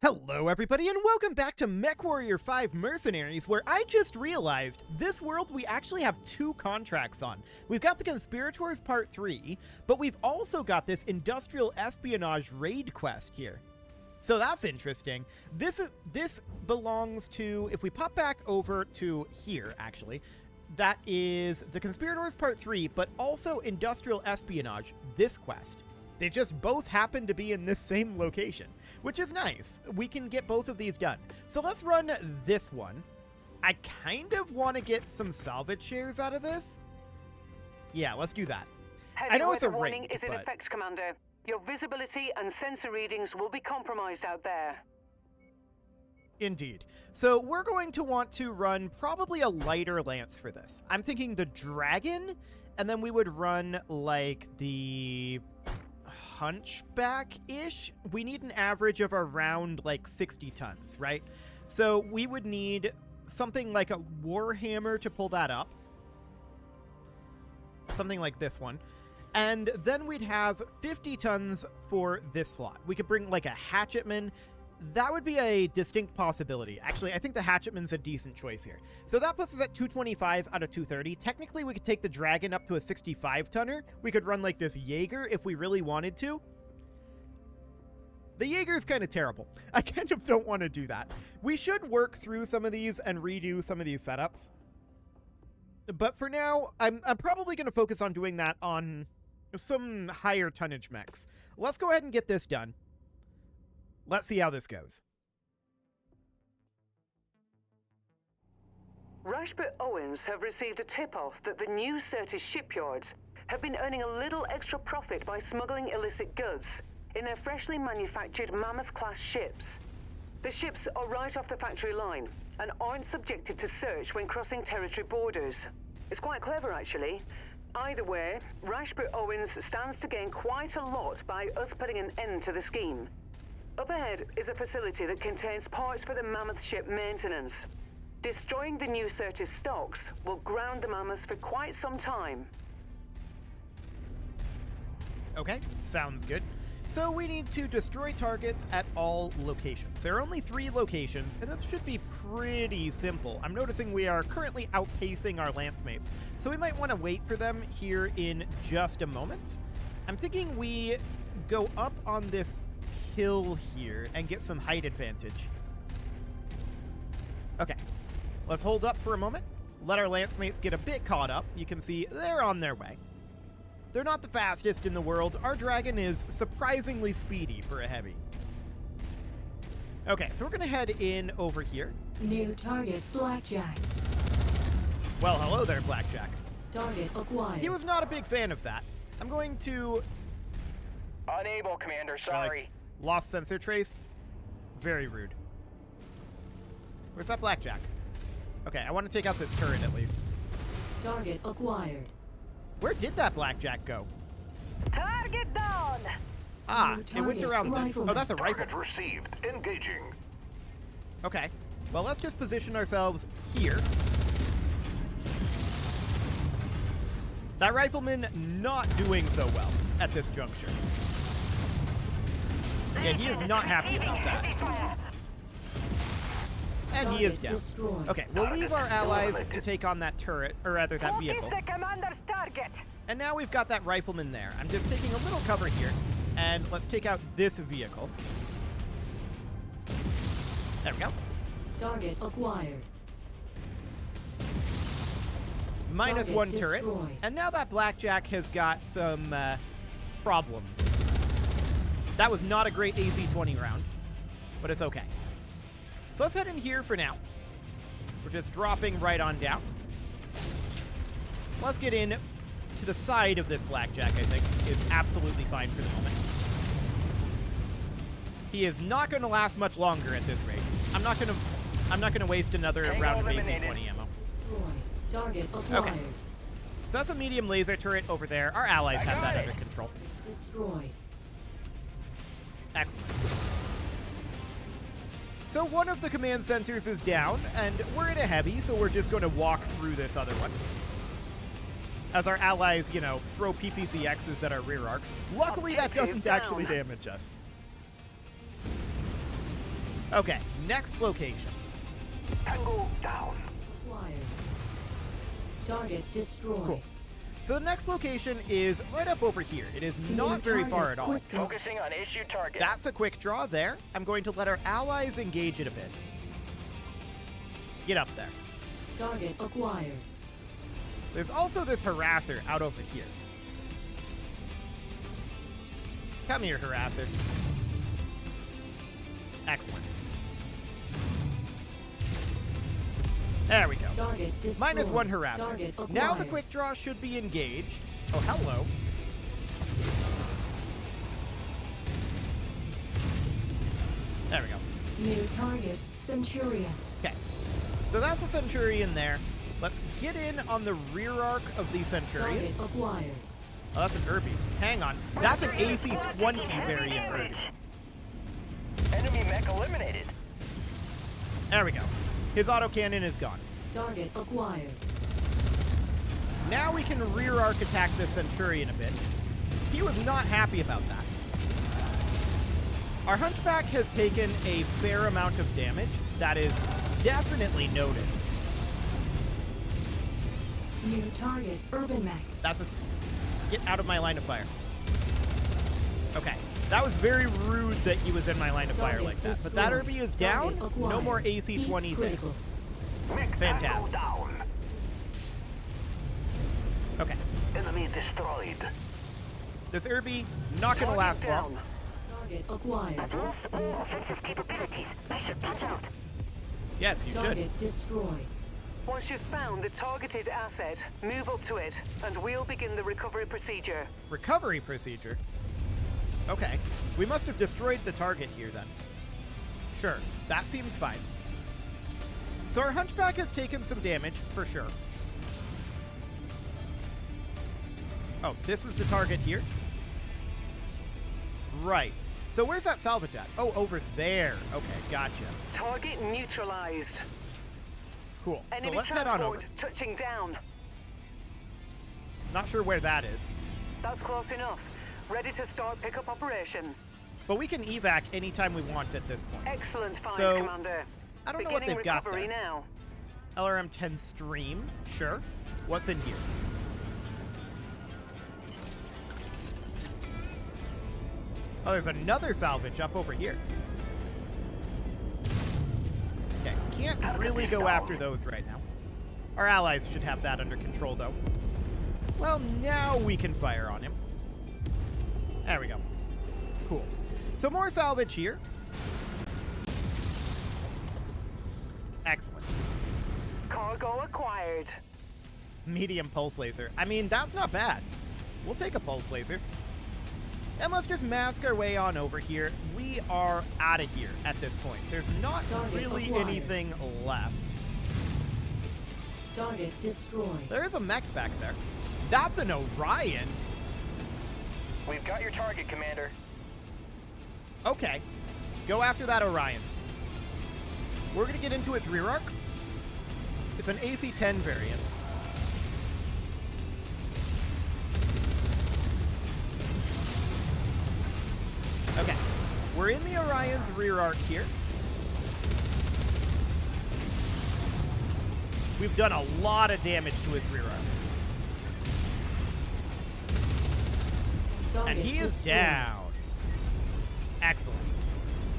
Hello everybody and welcome back to MechWarrior 5 Mercenaries, where I just realized this world we actually have two contracts on. We've got the Conspirators Part 3, but we've also got this Industrial Espionage Raid quest here. So that's interesting. This belongs to, if we pop back over to here actually, that is the Conspirators Part 3, but also Industrial Espionage, this quest. They just both happen to be in this same location, which is nice. We can get both of these done. So let's run this one. I kind of want to get some salvage shares out of this. Yeah, let's do that. Heavy I know it's a weather warning raid, is in but... effect, Commander. Your visibility and sensor readings will be compromised out there. Indeed. So we're going to want to run probably a lighter lance for this. I'm thinking the Dragon, and then we would run like the... Hunchback-ish. We need an average of around like 60 tons, right? So we would need something like a Warhammer to pull that up. Something like this one. And then we'd have 50 tons for this slot. We could bring like a Hatchetman. That would be a distinct possibility. Actually, I think the Hatchetman's a decent choice here. So that puts us at 225 out of 230. Technically, we could take the Dragon up to a 65-tonner. We could run like this Jaeger if we really wanted to. The Jaeger's kind of terrible. I kind of don't want to do that. We should work through some of these and redo some of these setups. But for now, I'm probably going to focus on doing that on some higher tonnage mechs. Let's go ahead and get this done. Let's see how this goes. Rashbert Owens have received a tip-off that the new Certis shipyards have been earning a little extra profit by smuggling illicit goods in their freshly manufactured Mammoth-class ships. The ships are right off the factory line and aren't subjected to search when crossing territory borders. It's quite clever, actually. Either way, Rashbert Owens stands to gain quite a lot by us putting an end to the scheme. Up ahead is a facility that contains parts for the Mammoth ship maintenance. Destroying the new Certis stocks will ground the Mammoths for quite some time. Okay, sounds good. So we need to destroy targets at all locations. There are only 3 locations, and this should be pretty simple. I'm noticing we are currently outpacing our lance mates, so we might want to wait for them here in just a moment. I'm thinking we go up on this hill here and get some height advantage. Okay, let's hold up for a moment. Let our lance mates get a bit caught up. You can see they're on their way. They're not the fastest in the world. Our Dragon is surprisingly speedy for a heavy. Okay, so we're gonna head in over here. New target, Blackjack. Well, hello there, Blackjack. Target acquired. He was not a big fan of that. I'm going to... Unable, Commander, sorry. Lost sensor trace. Very rude. Where's that Blackjack? Okay, I want to take out this turret at least. Target acquired. Where did that Blackjack go? Target down! Ah, New it went target, around this. rifleman. Oh, that's a rifle. Target received. Engaging. Okay. Well, let's just position ourselves here. That rifleman not doing so well at this juncture. Yeah, he is not happy about that. And he is down. Destroyed. Okay, we'll leave our allies to take on that turret, or rather that What is vehicle. the commander's target? And now we've got that rifleman there. I'm just taking a little cover here, and let's take out this vehicle. There we go. Target acquired. Minus Target 1 turret. destroyed. And now that Blackjack has got some problems. That was not a great AC-20 round, but it's okay. So let's head in here for now. We're just dropping right on down. Let's get in to the side of this Blackjack, I think, is absolutely fine for the moment. He is not going to last much longer at this rate. I'm not going to waste another Tango round of eliminated. AC-20 ammo. Destroyed. Target acquired. Okay. So that's a medium laser turret over there. Our allies I have got that it. under control. Destroyed. Excellent. So one of the command centers is down, and we're in a heavy, so we're just going to walk through this other one. As our allies, you know, throw PPCXs at our rear arc. Luckily, that doesn't Objective actually down. damage us. Okay, next location. Tango down. Acquired. Target destroyed. Cool. So the next location is right up over here. It is not very far at all. quickly. Focusing on issued target. That's a quick draw there. I'm going to let our allies engage it a bit. Get up there. Target acquired. There's also this harasser out over here. Come here, harasser. Excellent. There we go. Target destroyed. -1 harasser. Target acquired. Now the quick draw should be engaged. Oh, hello. There we go. New target Centurion. Okay. So that's the Centurion there. Let's get in on the rear arc of the Centurion. Target acquired. Oh, that's an Irby. Hang on. That's an AC-20 variant Irby. Enemy mech eliminated. There we go. His autocannon is gone. Target acquired. Now we can rear arc attack this Centurion a bit. He was not happy about that. Our Hunchback has taken a fair amount of damage. That is definitely noted. New target Urban Mech. That's a... Get out of my line of fire. Okay. That was very rude that he was in my line of fire Target like that. But that destroyed. Irby is Target down. acquired. No more AC-20 Heat thing. critical. Mech Fantastic. Tango down. Okay. Enemy destroyed. This Irby, not going to last long. down. Target acquired. Lost all offensive capabilities. I should punch out. Yes, you should. Target destroyed. Once you've found the targeted asset, move up to it, and we'll begin the recovery procedure. Recovery procedure? Okay. We must have destroyed the target here then. Sure, that seems fine. So our Hunchback has taken some damage, for sure. Oh, this is the target here? Right. So where's that salvage at? Oh, over there. Okay, gotcha. Target neutralized. Cool. So Enemy let's head on over. transport touching down. Not sure where that is. That's close enough. Ready to start pickup operation. But we can evac anytime we want at this point. Excellent find, So, Commander. I don't know what Beginning they've got recovery there. now. LRM-10 stream, sure. What's in here? Oh, there's another salvage up over here. Okay, can't really go after those right now. Our allies should have that under control, though. Well, now we can fire on him. There we go. Cool. So more salvage here. Excellent. Cargo acquired. Medium pulse laser. I mean, that's not bad. We'll take a pulse laser. And let's just mask our way on over here. We are out of here at this point. There's not Target really acquired. anything left. Target destroyed. There is a mech back there. That's an Orion. We've got your target, Commander. Okay. Go after that Orion. We're going to get into its rear arc. It's an AC-10 variant. Okay. We're in the Orion's rear arc here. We've done a lot of damage to his rear arc. Target And he is destroyed. down. Excellent.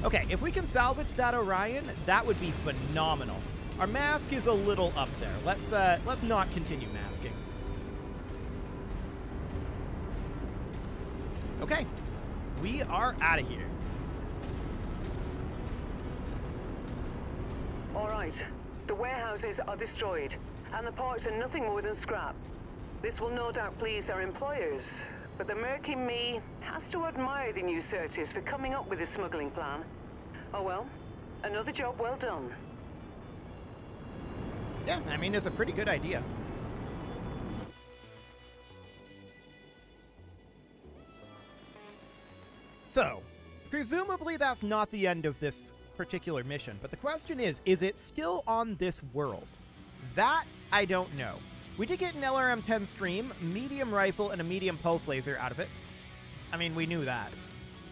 Okay, if we can salvage that Orion, that would be phenomenal. Our mask is a little up there. Let's not continue masking. Okay. We are out of here. All right. The warehouses are destroyed, and the parts are nothing more than scrap. This will no doubt please our employers, but the murky me has to admire the new Certis for coming up with this smuggling plan. Oh well, another job well done. Yeah, I mean, it's a pretty good idea. So, presumably that's not the end of this particular mission, but the question is it still on this world? That, I don't know. We did get an LRM-10 stream, medium rifle, and a medium pulse laser out of it. I mean, we knew that.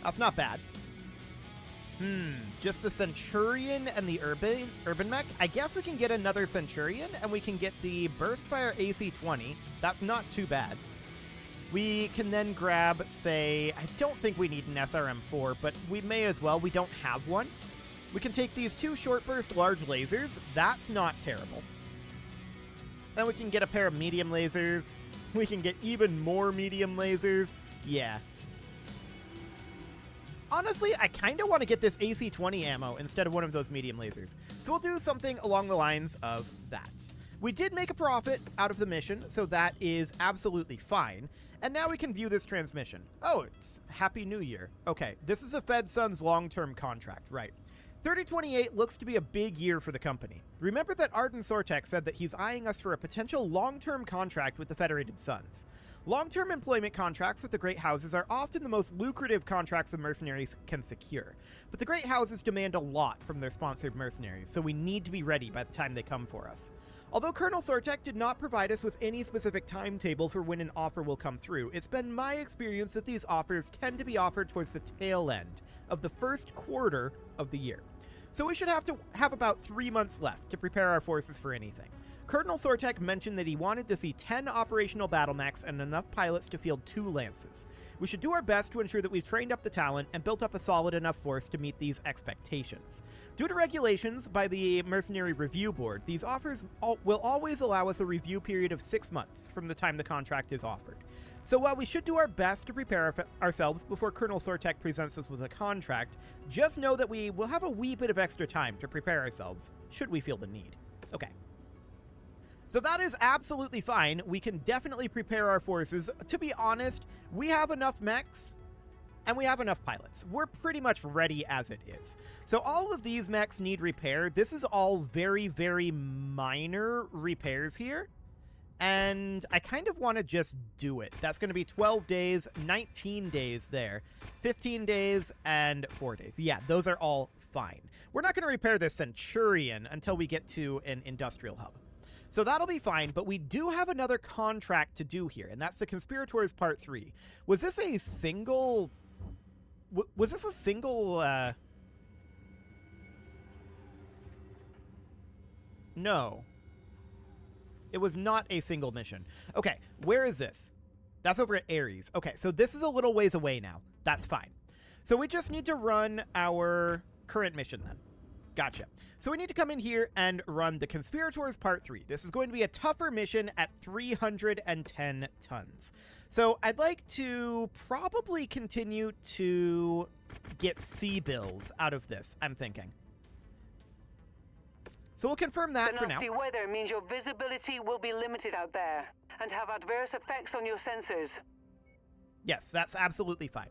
That's not bad. Just the Centurion and the Urban Mech? I guess we can get another Centurion, and we can get the Burstfire AC-20. That's not too bad. We can then grab, say, I don't think we need an SRM-4, but we may as well. We don't have one. We can take these 2 short burst large lasers. That's not terrible. Then we can get a pair of medium lasers. We can get even more medium lasers. Yeah. Honestly, I kind of want to get this AC-20 ammo instead of one of those medium lasers. So we'll do something along the lines of that. We did make a profit out of the mission, so that is absolutely fine. And now we can view this transmission. Oh, it's Happy New Year. Okay, this is a FedSun's long-term contract, right. 3028 looks to be a big year for the company. Remember that Arden Sortek said that he's eyeing us for a potential long-term contract with the Federated Suns. Long-term employment contracts with the Great Houses are often the most lucrative contracts the mercenaries can secure. But the Great Houses demand a lot from their sponsored mercenaries, so we need to be ready by the time they come for us. Although Colonel Sortek did not provide us with any specific timetable for when an offer will come through, it's been my experience that these offers tend to be offered towards the tail end of the first quarter of the year. So we should have about 3 months left to prepare our forces for anything. Colonel Sortek mentioned that he wanted to see 10 operational battle mechs and enough pilots to field 2 lances. We should do our best to ensure that we've trained up the talent and built up a solid enough force to meet these expectations. Due to regulations by the Mercenary Review Board, these offers will always allow us a review period of 6 months from the time the contract is offered. So while we should do our best to prepare ourselves before Colonel Sortek presents us with a contract, just know that we will have a wee bit of extra time to prepare ourselves, should we feel the need. Okay. So that is absolutely fine. We can definitely prepare our forces. To be honest, we have enough mechs, and we have enough pilots. We're pretty much ready as it is. So all of these mechs need repair. This is all very, very minor repairs here. And I kind of want to just do it. That's going to be 12 days, 19 days there, 15 days, and 4 days. Yeah, those are all fine. We're not going to repair this Centurion until we get to an industrial hub. So that'll be fine, but we do have another contract to do here, and that's the Conspirators Part 3. Was this a single... Was this a single... No. It was not a single mission. Okay, where is this? That's over at Ares. Okay, so this is a little ways away now. That's fine. So we just need to run our current mission then. Gotcha. So we need to come in here and run the Conspirators Part 3. This is going to be a tougher mission at 310 tons. So I'd like to probably continue to get C-bills out of this, I'm thinking. So we'll confirm that for now. The nasty weather means your visibility will be limited out there and have adverse effects on your sensors. Yes, that's absolutely fine.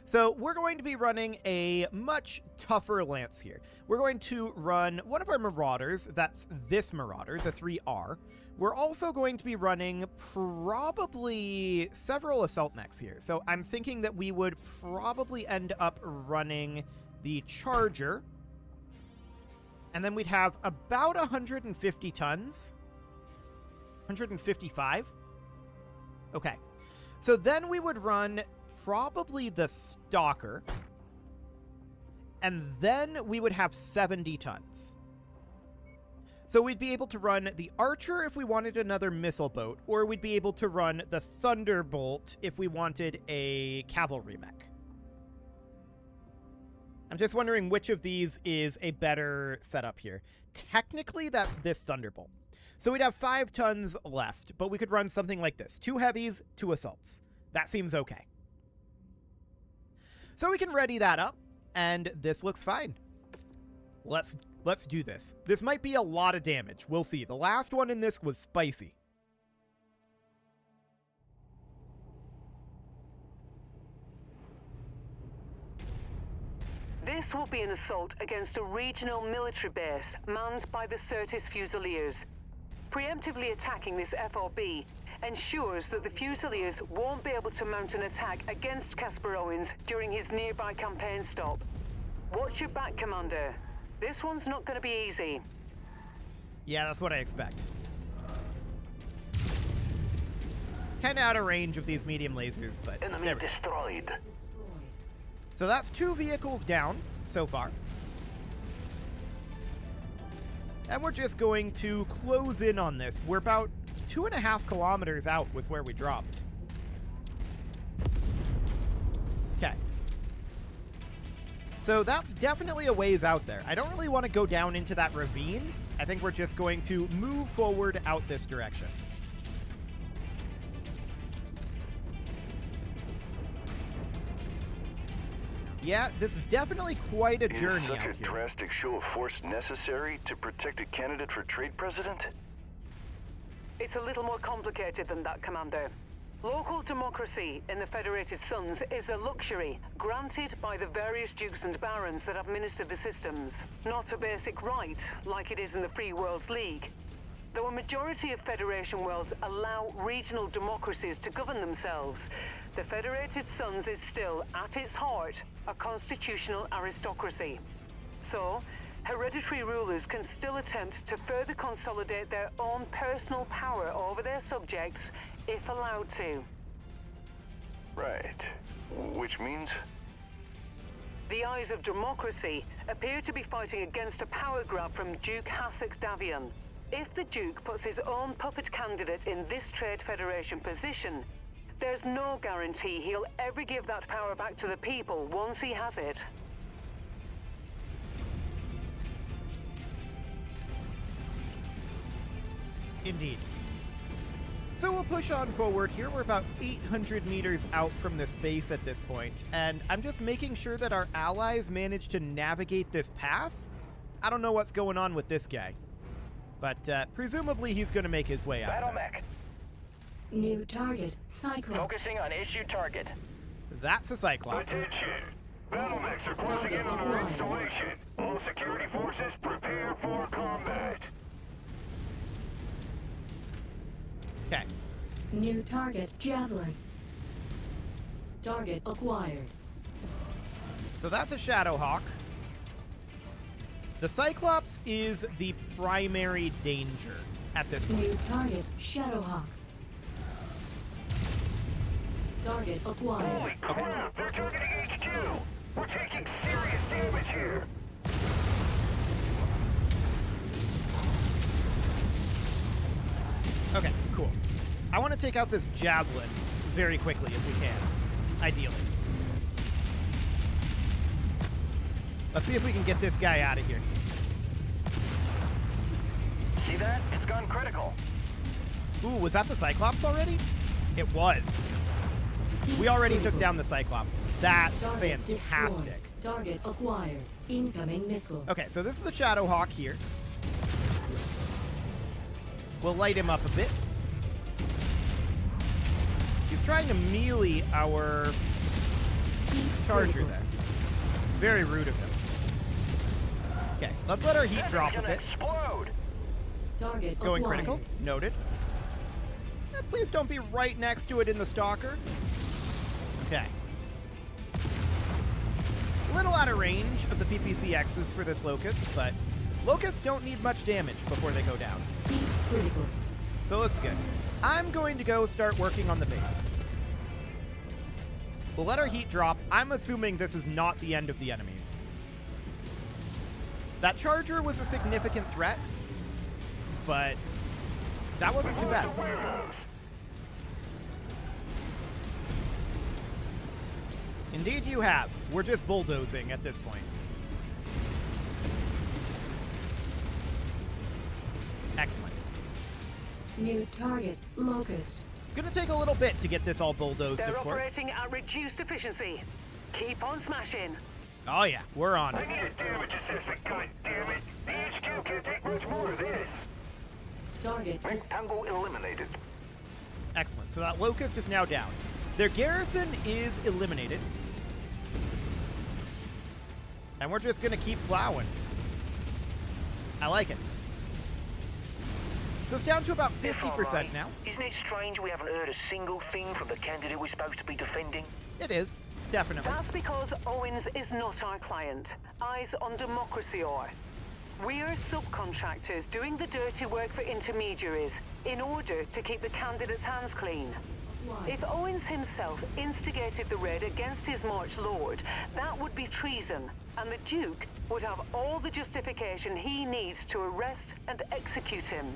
So we're going to be running a much tougher lance here. We're going to run one of our Marauders. That's this Marauder, the 3R. We're also going to be running probably several assault mechs here. So I'm thinking that we would probably end up running the Charger. And then we'd have about 150 tons. 155. Okay. So then we would run probably the Stalker. And then we would have 70 tons. So we'd be able to run the Archer if we wanted another missile boat, or we'd be able to run the Thunderbolt if we wanted a cavalry mech. I'm just wondering which of these is a better setup here. Technically, that's this Thunderbolt. So we'd have 5 tons left, but we could run something like this. 2 heavies, 2 assaults. That seems okay. So we can ready that up, and this looks fine. Let's do this. This might be a lot of damage. We'll see. The last one in this was spicy. This will be an assault against a regional military base manned by the Certis Fusiliers. Preemptively attacking this FRB ensures that the Fusiliers won't be able to mount an attack against Caspar Owens during his nearby campaign stop. Watch your back, Commander. This one's not going to be easy. Yeah, that's what I expect. Kind of out of range of these medium lasers, but Enemy destroyed. So that's 2 vehicles down so far. And we're just going to close in on this. We're about 2.5 kilometers out with where we dropped. Okay. So that's definitely a ways out there. I don't really want to go down into that ravine. I think we're just going to move forward out this direction. Yeah, this is definitely quite a journey Is such out a here. drastic show of force necessary to protect a candidate for trade president? It's a little more complicated than that, Commander. Local democracy in the Federated Suns is a luxury granted by the various dukes and barons that administer the systems, not a basic right like it is in the Free Worlds League. Though a majority of Federation worlds allow regional democracies to govern themselves, the Federated Suns is still, at its heart, a constitutional aristocracy. So, hereditary rulers can still attempt to further consolidate their own personal power over their subjects if allowed to. Right. Which means? The eyes of democracy appear to be fighting against a power grab from Duke Hasek Davion. If the Duke puts his own puppet candidate in this Trade Federation position, there's no guarantee he'll ever give that power back to the people once he has it. Indeed. So we'll push on forward here. We're about 800 meters out from this base at this point, and I'm just making sure that our allies manage to navigate this pass. I don't know what's going on with this guy, but presumably he's going to make his way out. Battle mech. New target, Cyclops. Focusing on issue target. That's a Cyclops. Attention! Battle mechs are closing in on our installation. All security forces prepare for combat. Okay. New target, Javelin. Target acquired. So that's a Shadowhawk. The Cyclops is the primary danger at this point. New target, Shadowhawk. Target acquired. Holy crap! They're targeting HQ! We're taking serious damage here! Okay, cool. I want to take out this Javelin very quickly if we can, ideally. Let's see if we can get this guy out of here. See that? It's gone critical. Ooh, was that the Cyclops already? It was. We already took down the Cyclops. That's Target fantastic. destroyed. Target acquired. Incoming missile. Okay, so this is the Shadowhawk here. We'll light him up a bit. He's trying to melee our Charger there. Very rude of him. Okay, let's let our heat That drop thing's a gonna bit. explode. Target It's going acquired. critical. Noted. Please don't be right next to it in the Stalker. Okay. A little out of range of the PPCXs for this Locust, but Locusts don't need much damage before they go down. Heat critical. So it looks good. I'm going to go start working on the base. We'll let our heat drop. I'm assuming this is not the end of the enemies. That Charger was a significant threat, but that wasn't too bad. Indeed you have. We're just bulldozing at this point. Excellent. New target, Locust. It's going to take a little bit to get this all bulldozed, They're of course. operating at reduced efficiency. Keep on smashing. Oh yeah, we're on I it. need a damage assessment, god damn it! The HQ can't take much more of this! Target dis- Tango eliminated. Excellent. So that Locust is now down. Their garrison is eliminated. And we're just going to keep plowing. I like it. So it's down to about 50% now. Isn't it strange we haven't heard a single thing from the candidate we're supposed to be defending? It is. Definitely. That's because Owens is not our client. Eyes on democracy are. We are subcontractors doing the dirty work for intermediaries in order to keep the candidate's hands clean. acquired. If Owens himself instigated the raid against his March Lord, that would be treason, and the Duke would have all the justification he needs to arrest and execute him.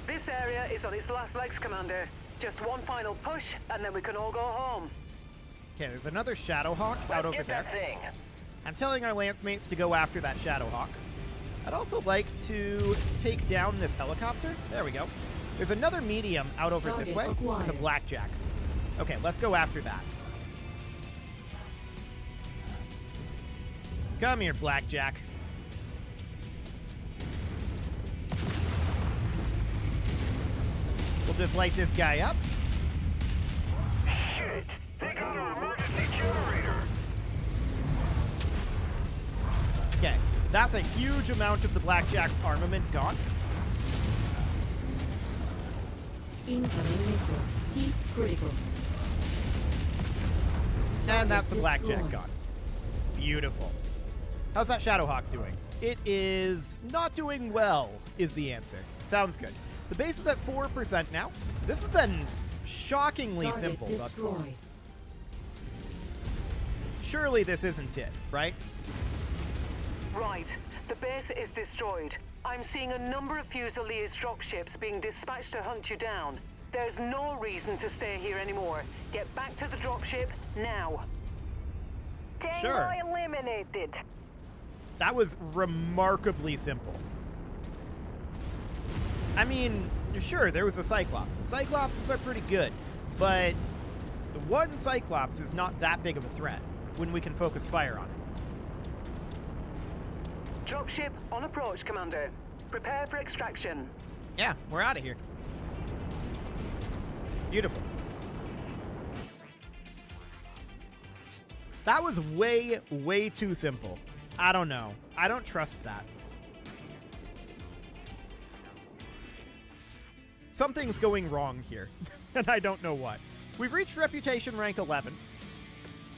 This area is on its last legs, Commander. Just one final push, and then we can all go home. Okay, there's another Shadowhawk out over Get there. that thing. I'm telling our lance mates to go after that Shadowhawk. I'd also like to take down this helicopter. There we go. There's another medium out over this Target way. acquired. It's a blackjack. Okay, let's go after that. Come here, blackjack. We'll just light this guy up. Shit! They got our emergency generator! Okay, that's a huge amount of the blackjack's armament gone. Incoming missile. Heat critical. And that's the Target blackjack destroyed. gone. Beautiful. How's that Shadowhawk doing? It is not doing well, is the answer. Sounds good. The base is at 4% now. This has been shockingly Target simple thus far. destroyed. Surely this isn't it, right? Right. The base is destroyed. I'm seeing a number of Fusiliers dropships being dispatched to hunt you down. There's no reason to stay here anymore. Get back to the dropship now. Sure. eliminated. That was remarkably simple. I mean, sure, there was a Cyclops. Cyclopses are pretty good, but the one Cyclops is not that big of a threat when we can focus fire on it. Dropship on approach, Commander. Prepare for extraction. Yeah, we're out of here. Beautiful. That was way, way too simple. I don't know. I don't trust that. Something's going wrong here, and I don't know what. We've reached reputation rank 11.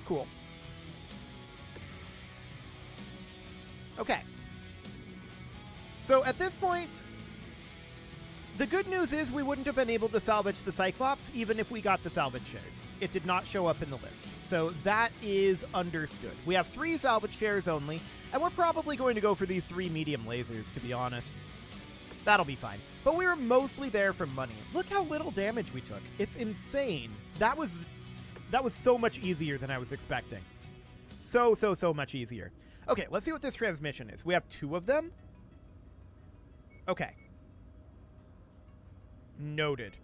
Cool. Okay. So at this point, the good news is we wouldn't have been able to salvage the Cyclops even if we got the salvage shares. It did not show up in the list. So that is understood. We have 3 salvage shares only, and we're probably going to go for these 3 medium lasers, to be honest. That'll be fine. But we were mostly there for money. Look how little damage we took. It's insane. That was so much easier than I was expecting. So much easier. Okay, let's see what this transmission is. We have 2 of them. Okay. Noted.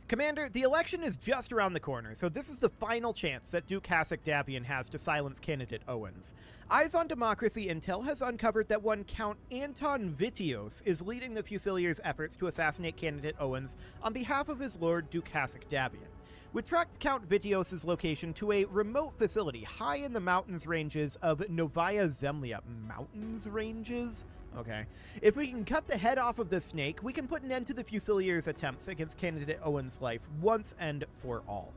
Commander, the election is just around the corner, so this is the final chance that Duke Hasek Davian has to silence candidate Owens. Eyes on Democracy Intel has uncovered that one Count Anton Vitios is leading the Fusiliers' efforts to assassinate candidate Owens on behalf of his lord Duke Hasek Davian. We've tracked Count Vitios' location to a remote facility high in the mountains ranges of Novaya Zemlya. Mountains ranges? Okay. If we can cut the head off of this snake, we can put an end to the Fusiliers' attempts against candidate Owens' life once and for all.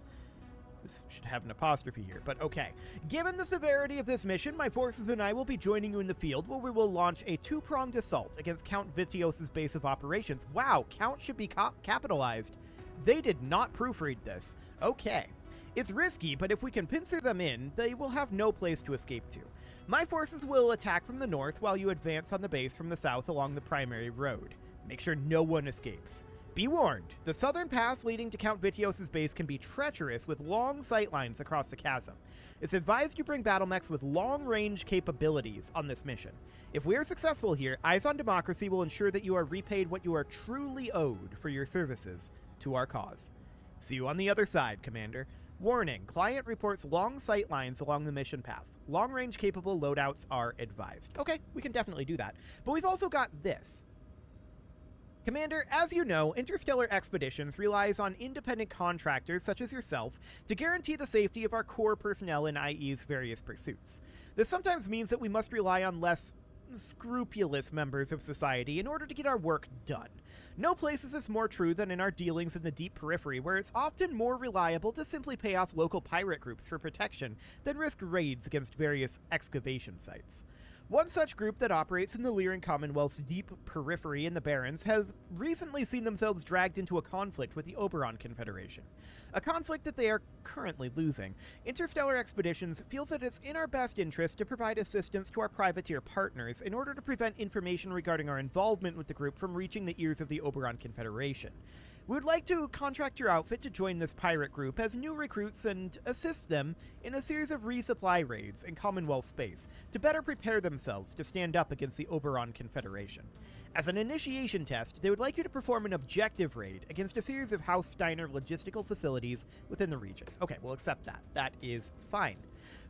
This should have an apostrophe here, but okay. Given the severity of this mission, my forces and I will be joining you in the field where we will launch a 2-pronged assault against Count Vitios' base of operations. Wow, Count should be capitalized. They did not proofread this. Okay. It's risky, but if we can pincer them in, they will have no place to escape to. My forces will attack from the north while you advance on the base from the south along the primary road. Make sure no one escapes. Be warned, the southern pass leading to Count Vitios' base can be treacherous with long sightlines across the chasm. It's advised you bring battle mechs with long-range capabilities on this mission. If we are successful here, Eyes on Democracy will ensure that you are repaid what you are truly owed for your services to our cause. See you on the other side, Commander. Warning, client reports long sight lines along the mission path. Long-range capable loadouts are advised. Okay, we can definitely do that. But we've also got this. Commander, as you know, Interstellar Expeditions relies on independent contractors such as yourself to guarantee the safety of our core personnel in IE's various pursuits. This sometimes means that we must rely on less scrupulous members of society in order to get our work done. No place is this more true than in our dealings in the deep periphery, where it's often more reliable to simply pay off local pirate groups for protection than risk raids against various excavation sites. One such group that operates in the Lyran Commonwealth's deep periphery in the Barrens have recently seen themselves dragged into a conflict with the Oberon Confederation. A conflict that they are currently losing. Interstellar Expeditions feels that it's in our best interest to provide assistance to our privateer partners in order to prevent information regarding our involvement with the group from reaching the ears of the Oberon Confederation. We would like to contract your outfit to join this pirate group as new recruits and assist them in a series of resupply raids in Commonwealth space to better prepare themselves to stand up against the Oberon Confederation. As an initiation test, they would like you to perform an objective raid against a series of House Steiner logistical facilities within the region. Okay, we'll accept that. That is fine.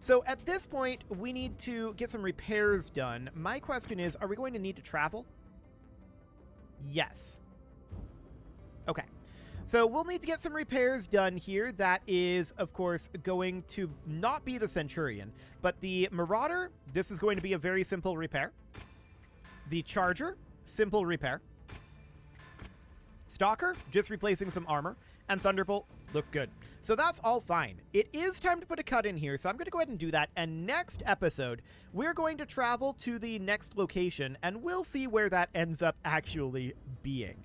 So at this point, we need to get some repairs done. My question is, are we going to need to travel? Yes. Okay, so we'll need to get some repairs done here. That is, of course, going to not be the Centurion, but the Marauder, this is going to be a very simple repair. The Charger, simple repair. Stalker, just replacing some armor. And Thunderbolt, looks good. So that's all fine. It is time to put a cut in here, so I'm going to go ahead and do that. And next episode, we're going to travel to the next location, and we'll see where that ends up actually being.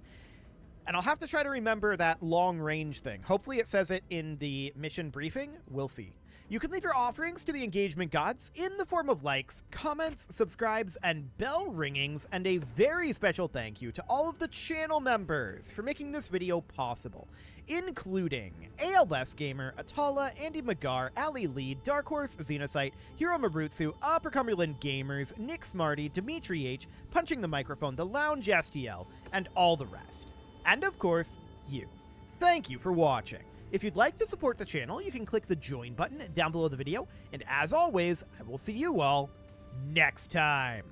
And I'll have to try to remember that long-range thing. Hopefully it says it in the mission briefing. We'll see. You can leave your offerings to the engagement gods in the form of likes, comments, subscribes, and bell ringings, and a very special thank you to all of the channel members for making this video possible, including ALS Gamer, Atala, Andy McGar, Ali Lee, Dark Horse, Xenocyte, Hiro Marutsu, Upper Cumberland Gamers, Nick Smarty, Dimitri H, Punching the Microphone, The Lounge STL, and all the rest. And of course, you. Thank you for watching. If you'd like to support the channel, you can click the join button down below the video, and as always, I will see you all next time.